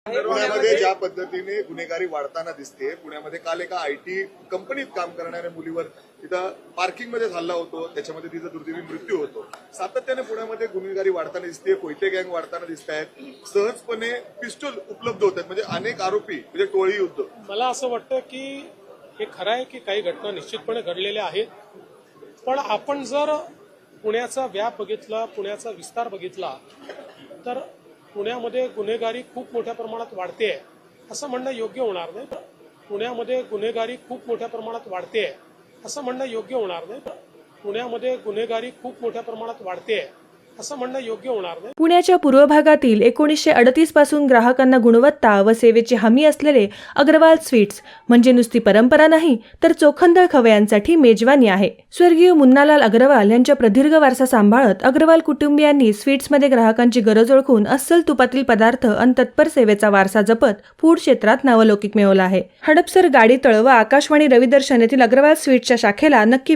पुण्यामध्ये ज्या पद्धतीने गुन्हेगारी वाढताना दिसते, पुण्यामध्ये काल एका आयटी कंपनीत काम करणाऱ्या मुलीवर तिथं पार्किंगमध्ये हल्ला होतो, त्याच्यामध्ये तिचा दुर्दैवी मृत्यू होतो. सातत्याने पुण्यामध्ये गुन्हेगारी वाढताना दिसते, कोयते गँग वाढताना दिसत आहेत, सहजपणे पिस्टल उपलब्ध होत आहेत, म्हणजे अनेक आरोपी म्हणजे टोळी युद्ध. मला असं वाटतं की हे खरं आहे की काही घटना निश्चितपणे घडलेल्या आहेत, पण आपण जर पुण्याचा व्याप बघितला, पुण्याचा विस्तार बघितला तर पुण्यामध्ये गुन्हेगारी खूप मोठ्या प्रमाणात वाढते असं म्हणणं योग्य होणार नाही. पुण्यामध्ये गुन्हेगारी खूप मोठ्या प्रमाणात वाढते असं म्हणणं योग्य होणार नाही. पुण्यामध्ये गुन्हेगारी खूप मोठ्या प्रमाणात वाढते असं म्हणणं योग्य होणार नाही. पुण्याच्या पूर्व भागातील 1938 पासून ग्राहकांना गुणवत्ता व सेवेची हमी असलेले अग्रवाल स्वीट्स म्हणजे नुसती परंपरा नाही तर चोखंदळ खवयांसाठी मेजवानी आहे. स्वर्गीय मुन्नालाल अग्रवाल यांच्या प्रदीर्घ वारसा सांभाळत अग्रवाल कुटुंबियांनी स्वीट्समध्ये ग्राहकांची गरज ओळखून अस्सल तुपातील पदार्थ आणि तत्पर सेवेचा वारसा जपत फूड क्षेत्रात नावलौकिक मिळवला आहे. हडपसर, गाडीतळ व आकाशवाणी रविदर्शन येथील अग्रवाल स्वीट्सच्या शाखेला नक्की भेट